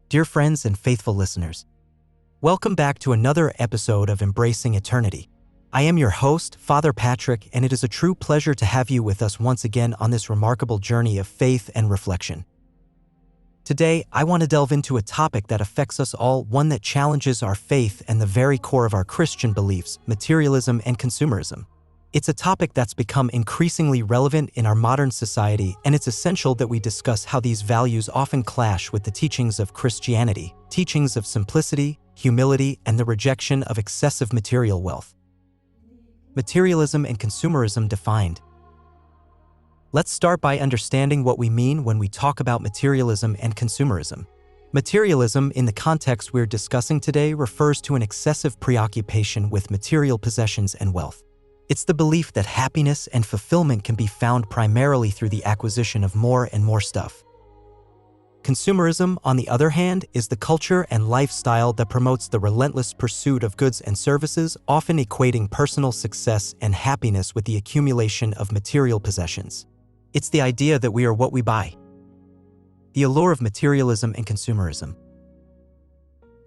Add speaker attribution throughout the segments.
Speaker 1: Dear friends and faithful listeners, welcome back to another episode of Embracing Eternity. I am your host, Father Patrick, and it is a true pleasure to have you with us once again on this remarkable journey of faith and reflection. Today, I want to delve into a topic that affects us all, one that challenges our faith and the very core of our Christian beliefs, materialism and consumerism. It's a topic that's become increasingly relevant in our modern society, and it's essential that we discuss how these values often clash with the teachings of Christianity, teachings of simplicity, humility, and the rejection of excessive material wealth. Materialism and consumerism defined. Let's start by understanding what we mean when we talk about materialism and consumerism. Materialism, in the context we're discussing today, refers to an excessive preoccupation with material possessions and wealth. It's the belief that happiness and fulfillment can be found primarily through the acquisition of more and more stuff. Consumerism, on the other hand, is the culture and lifestyle that promotes the relentless pursuit of goods and services, often equating personal success and happiness with the accumulation of material possessions. It's the idea that we are what we buy. The allure of materialism and consumerism.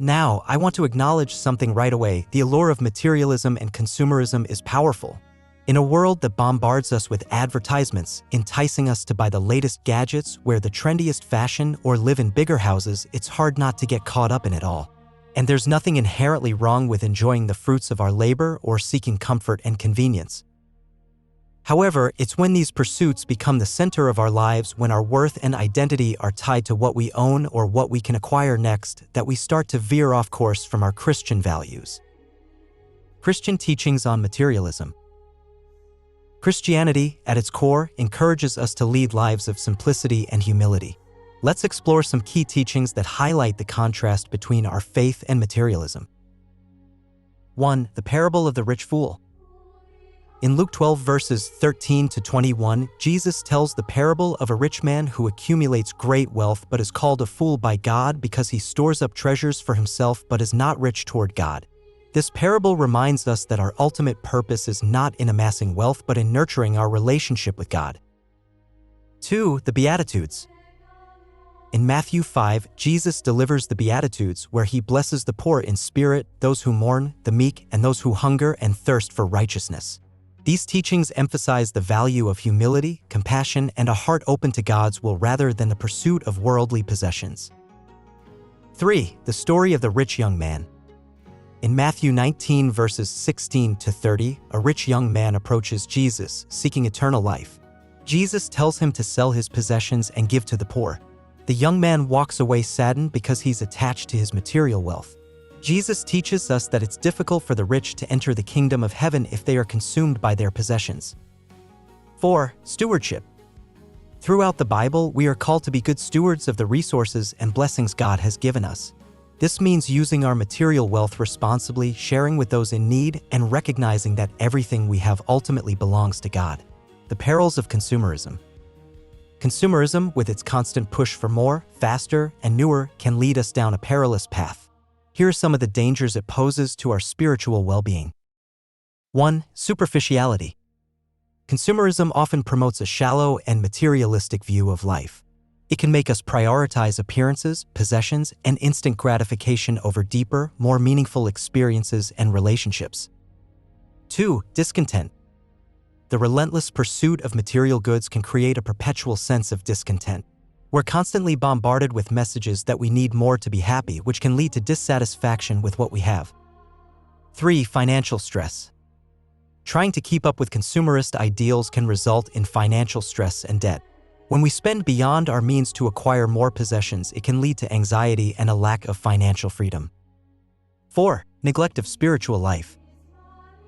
Speaker 1: Now, I want to acknowledge something right away. The allure of materialism and consumerism is powerful. In a world that bombards us with advertisements, enticing us to buy the latest gadgets, wear the trendiest fashion, or live in bigger houses, it's hard not to get caught up in it all. And there's nothing inherently wrong with enjoying the fruits of our labor or seeking comfort and convenience. However, it's when these pursuits become the center of our lives, when our worth and identity are tied to what we own or what we can acquire next, that we start to veer off course from our Christian values. Christian teachings on materialism. Christianity, at its core, encourages us to lead lives of simplicity and humility. Let's explore some key teachings that highlight the contrast between our faith and materialism. 1. The parable of the rich fool. In Luke 12 verses 13 to 21, Jesus tells the parable of a rich man who accumulates great wealth but is called a fool by God because he stores up treasures for himself but is not rich toward God. This parable reminds us that our ultimate purpose is not in amassing wealth but in nurturing our relationship with God. 2. The Beatitudes. In Matthew 5, Jesus delivers the Beatitudes, where he blesses the poor in spirit, those who mourn, the meek, and those who hunger and thirst for righteousness. These teachings emphasize the value of humility, compassion, and a heart open to God's will rather than the pursuit of worldly possessions. 3. The story of the rich young man. In Matthew 19 verses 16 to 30, a rich young man approaches Jesus, seeking eternal life. Jesus tells him to sell his possessions and give to the poor. The young man walks away saddened because he's attached to his material wealth. Jesus teaches us that it's difficult for the rich to enter the kingdom of heaven if they are consumed by their possessions. 4. Stewardship. Throughout the Bible, we are called to be good stewards of the resources and blessings God has given us. This means using our material wealth responsibly, sharing with those in need, and recognizing that everything we have ultimately belongs to God. The perils of consumerism. Consumerism, with its constant push for more, faster, and newer, can lead us down a perilous path. Here are some of the dangers it poses to our spiritual well-being. 1. Superficiality. Consumerism often promotes a shallow and materialistic view of life. It can make us prioritize appearances, possessions, and instant gratification over deeper, more meaningful experiences and relationships. 2. Discontent. The relentless pursuit of material goods can create a perpetual sense of discontent. We're constantly bombarded with messages that we need more to be happy, which can lead to dissatisfaction with what we have. 3. Financial stress. Trying to keep up with consumerist ideals can result in financial stress and debt. When we spend beyond our means to acquire more possessions, it can lead to anxiety and a lack of financial freedom. 4. Neglect of spiritual life.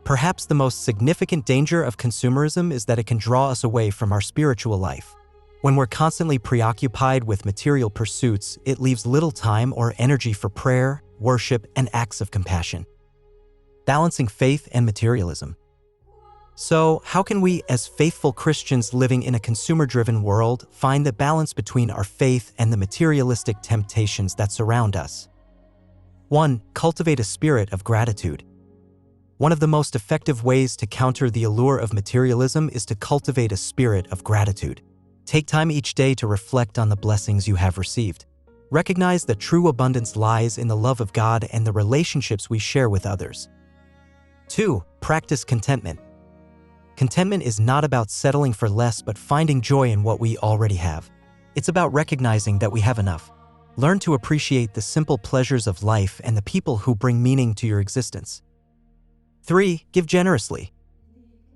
Speaker 1: Perhaps the most significant danger of consumerism is that it can draw us away from our spiritual life. When we're constantly preoccupied with material pursuits, it leaves little time or energy for prayer, worship, and acts of compassion. Balancing faith and materialism. So, how can we, as faithful Christians living in a consumer-driven world, find the balance between our faith and the materialistic temptations that surround us? 1. Cultivate a spirit of gratitude. One of the most effective ways to counter the allure of materialism is to cultivate a spirit of gratitude. Take time each day to reflect on the blessings you have received. Recognize that true abundance lies in the love of God and the relationships we share with others. 2. Practice contentment. Contentment is not about settling for less but finding joy in what we already have. It's about recognizing that we have enough. Learn to appreciate the simple pleasures of life and the people who bring meaning to your existence. 3. Give generously.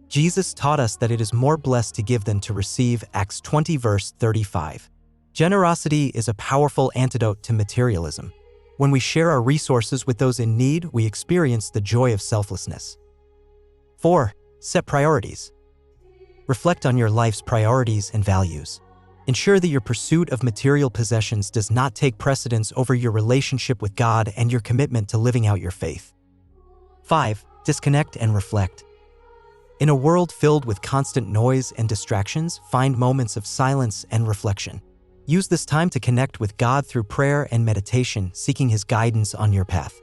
Speaker 1: Jesus taught us that it is more blessed to give than to receive, Acts 20 verse 35. Generosity is a powerful antidote to materialism. When we share our resources with those in need, we experience the joy of selflessness. 4. Set priorities. Reflect on your life's priorities and values. Ensure that your pursuit of material possessions does not take precedence over your relationship with God and your commitment to living out your faith. 5. Disconnect and reflect. In a world filled with constant noise and distractions, find moments of silence and reflection. Use this time to connect with God through prayer and meditation, seeking His guidance on your path.